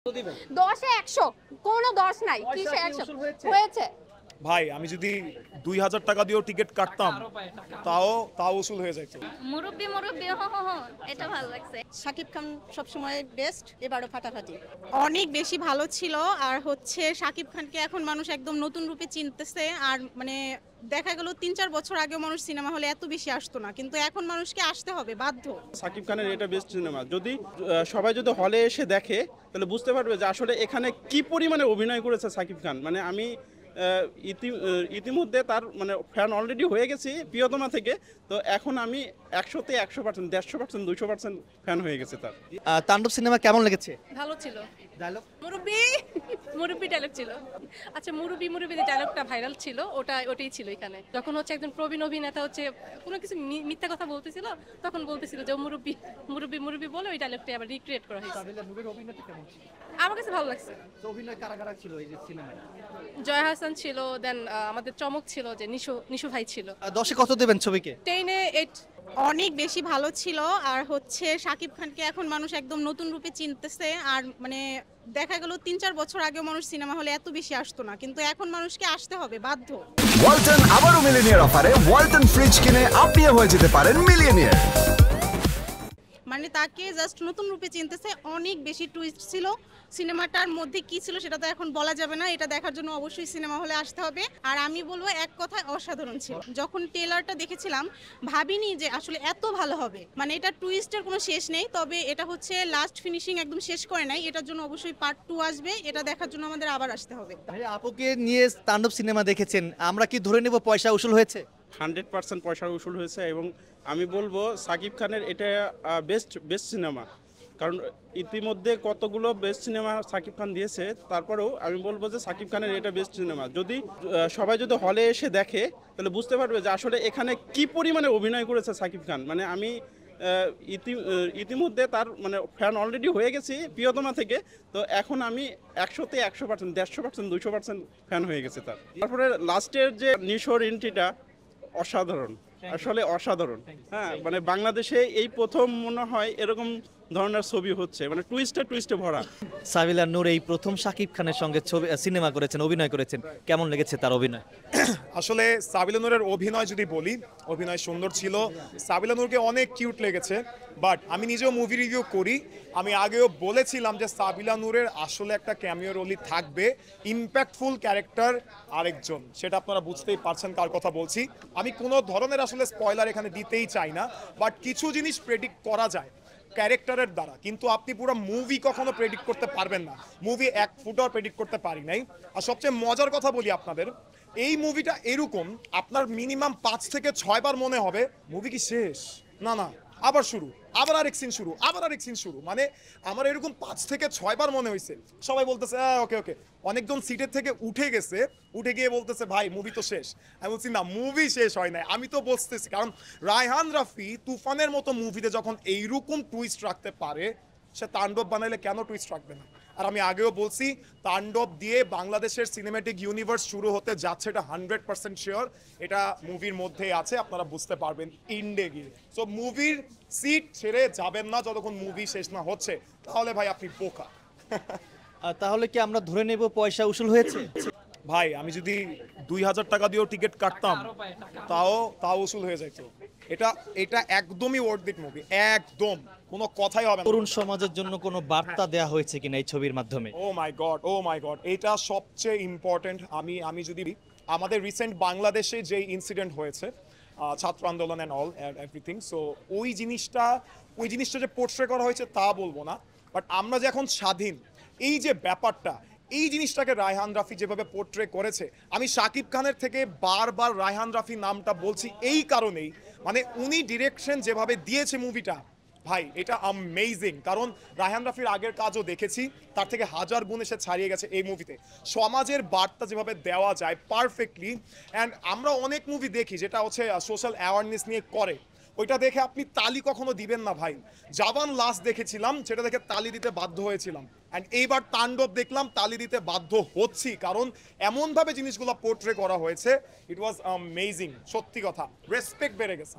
10 এ 100 কোনো 10 নাই, কিসে 100 হয়েছে? ভাই আমি যদি 2000 টাকা দিয়েও টিকিট কাটতাম তাও তাও উসুল হয়ে যেত। মুরব্বি মুরব্বি হ হ হ, এটা ভালো লাগছে। শাকিব খান সবসময় বেস্ট, এবারও ফাটাফাটি। অনেক বেশি ভালো ছিল। আর হচ্ছে শাকিব খানকে এখন মানুষ একদম নতুন রূপে চিনতেছে। আর মানে দেখা গেল 3-4 বছর আগেও মানুষ সিনেমা হলে এত বেশি আসতো না, কিন্তু এখন মানুষকে আসতে হবে বাধ্য। সাকিব খানের এটা বেস্ট সিনেমা। যদি সবাই যদি হলে এসে দেখে তাহলে বুঝতে পারবে যে আসলে এখানে কি পরিমাণে অভিনয় করেছে সাকিব খান। মানে আমি ইতিমধ্যে তার মানে ফ্যান অলরেডি হয়ে গেছি প্রিয়তমা থেকে। তো এখন আমি 100-তে 100%, 150%, 200% ফ্যান হয়ে গেছে তার। তাণ্ডব সিনেমা কেমন লেগেছে? ভালো ছিল। ডায়লগ মুরব্বি মুরব্বি ডায়লগ ছিল। আচ্ছা, মুরব্বি মুরব্বি যে ডায়লগটা ভাইরাল ছিল ওটাই ছিল এখানে। যখন হচ্ছে একজন প্রবীণ অভিনেতা হচ্ছে কোনো কিছু মিথ্যা কথা বলতেছিল, তখন বলতেছিল যে মুরব্বি মুরব্বি মুরব্বি বলে ওই ডায়লগটা আবার রিক্রিয়েট করা হয়েছে। আমার কাছে ভালো লাগছে। অভিনয় কারা কারা ছিল এই যে সিনেমায়? জয় হাসান ছিল, দেন আমাদের চমক ছিল, যে নিশু ভাই ছিল। 10-এ কত দেবেন ছবিকে? 10 এ 8। অনেক বেশি ভালো ছিল। আর হচ্ছে শাকিব খানকে এখন মানুষ একদম নতুন রূপে চিনতেছে। আর মানে দেখা গেল 3-4 বছর আগেও মানুষ সিনেমা হলে এত বেশি আসতো না, কিন্তু এখন মানুষকে আসতে হবে বাধ্য। ওয়ালটন আবারও মিলিয়নিয়ার অফারে ওয়ালটন ফ্রিজ কিনে আপনিও হয়ে যেতে পারেন মিলিয়নিয়ার। মানে তাকে জাস্ট নতুন রূপে চিনতেছে। অনেক বেশি টুইস্ট ছিল সিনেমাটার মধ্যে, কি ছিল সেটা তো এখন বলা যাবে না। এটা দেখার জন্য অবশ্যই সিনেমা হলে আসতে হবে। আর আমি বলবো এক কথায় অসাধারণ ছিল। যখন ট্রেলারটা দেখেছিলাম ভাবিনি যে আসলে এত ভালো হবে। মানে এটা টুইস্টের কোনো শেষ নেই, তবে এটা হচ্ছে লাস্ট ফিনিশিং একদম শেষ করে নাই। এটার জন্য অবশ্যই পার্ট 2 আসবে। এটা দেখার জন্য আমাদের আবার আসতে হবে। ভাই আপুকে নিয়ে তাণ্ডব সিনেমা দেখেছেন, আমরা কি ধরে নেব পয়সা উসুল হয়েছে? 100% পয়সা উসুল হয়েছে। এবং আমি বলবো সাকিব খানের এটা বেস্ট সিনেমা। কারণ ইতিমধ্যে কতগুলো বেস্ট সিনেমা সাকিব খান দিয়েছে, তারপরেও আমি বলবো যে সাকিব খানের এটা বেস্ট সিনেমা। যদি সবাই যদি হলে এসে দেখে তাহলে বুঝতে পারবে যে আসলে এখানে কি পরিমাণে অভিনয় করেছে সাকিব খান। মানে আমি ইতিমধ্যে তার মানে ফ্যান অলরেডি হয়ে গেছি প্রিয়তমা থেকে। তো এখন আমি 100-তে 100%, 150%, 200% ফ্যান হয়ে গেছে তার। তারপরে লাস্টের যে নিশোর এন্ট্রিটা অসাধারণ, আসলে অসাধারণ। হ্যাঁ, মানে বাংলাদেশে এই প্রথম মনে হয় এরকম ধরনের ছবি হচ্ছে, মানে টুইস্টে ভরা। সাবিলা নূর এই প্রথম শাকিব খানের সঙ্গে সিনেমা করেছেন, অভিনয় করেছেন, কেমন লেগেছে তার অভিনয়? আসলে সাবিলা নূরের অভিনয় যদি বলি, অভিনয় সুন্দর ছিল। সাবিলা নূরকে অনেক কিউট লেগেছে। বাট আমি নিজেও মুভি রিভিউ করি, আমি আগেও বলেছিলাম যে সাবিলা নূরের আসলে একটা ক্যামিও রোলই থাকবে, ইম্প্যাক্টফুল ক্যারেক্টার আরেকজন। সেটা আপনারা বুঝতেই পারছেন কার কথা বলছি। আমি কোনো ধরনের আসলে স্পয়লার এখানে দিতেই চাই না, বাট কিছু জিনিস প্রেডিক্ট করা যায় ক্যারেক্টারের দ্বারা, কিন্তু আপনি পুরো মুভি কখনো প্রেডিক্ট করতে পারবেন না। মুভি এক ফুটও প্রেডিক্ট করতে পারি নাই। আর সবচেয়ে মজার কথা বলি আপনাদের, এই মুভিটা এরকম আপনার মিনিমাম 5 থেকে 6 বার মনে হবে মুভি কি শেষ, না না আবার শুরু, আবার আরেক সিন শুরু, আবার আরেক সিন শুরু। মানে আমার এরকম 5 থেকে 6 বার মনে হয়েছে। সবাই বলতেছে ওকে ওকে, অনেকজন সিটের থেকে উঠে গেছে, উঠে গিয়ে বলতেছে ভাই মুভি তো শেষ। আমি বলছি না, মুভি শেষ হয় নাই। আমি তো বলতেছি, কারণ রায়হান রাফি তুফানের মতো মুভিতে যখন এইরকম টুইস্ট রাখতে পারে, সে তাণ্ডব বানাইলে কেন টুইস্ট রাখবে না? আর আমি আগেও বলছি তাণ্ডব দিয়ে বাংলাদেশের সিনেম্যাটিক ইউনিভার্স শুরু হতে যাচ্ছে, এটা 100% শিওর। এটা মুভির মধ্যেই আছে, আপনারা বুঝতে পারবেন ইন্ডে গিয়ে। সো মুভির সিট ছেড়ে যাবেন না যতক্ষণ মুভি শেষ না হচ্ছে, তাহলে ভাই আপনি বোকা। তাহলে কি আমরা ধরে নেব পয়সা উসুল হয়েছে? ভাই আমি যদি 2000 টাকা দিয়েও টিকিট কাটতাম তাও উসুল হয়ে যেত। এটা একদমই ওয়ার্থ ইট মুভি, একদম কোনো কথাই হবে না। তরুণ সমাজের জন্য কোনো বার্তা দেয়া হয়েছে কিনা এই ছবির মাধ্যমে? ও মাই গড, এটা সবচেয়ে ইম্পর্টেন্ট। আমি যদি আমাদের রিসেন্ট বাংলাদেশে যে ইনসিডেন্ট হয়েছে, ছাত্র আন্দোলন অ্যান্ড অল এভরিথিং, সো ওই জিনিসটা যে পোর্ট্রে করা হয়েছে তা বলবো না, বাট আমরা যে এখন স্বাধীন, এই যে ব্যাপারটা, এই জিনিসটাকে রায়হান রাফি যেভাবে পোর্ট্রে করেছে, আমি শাকিব খানের থেকে বারবার রায়হান রাফি নামটা বলছি এই কারণেই, মানে উনি ডিরেকশন যেভাবে দিয়েছে মুভিটা, ভাই এটা অ্যামেজিং। কারণ রায়হান রাফির আগের কাজও দেখেছি, তার থেকে 1000 গুণ এসে ছাড়িয়ে গেছে এই মুভিতে। সমাজের বার্তা যেভাবে দেওয়া যায় পারফেক্টলি। অ্যান্ড আমরা অনেক মুভি দেখি যেটা হচ্ছে সোশ্যাল অ্যাওয়ারনেস নিয়ে করে, ওইটা দেখে আপনি তালি কখনো দিবেন না ভাই। জাবান লাস্ট দেখেছিলাম, সেটা দেখে তালি দিতে বাধ্য হয়েছিলাম। অ্যান্ড এইবার তাণ্ডব দেখলাম, তালি দিতে বাধ্য হচ্ছি, কারণ এমনভাবে জিনিসগুলো পোর্ট্রে করা হয়েছে, ইট ওয়াজ অ্যামেজিং। সত্যি কথা, রেসপেক্ট বেড়ে গেছে।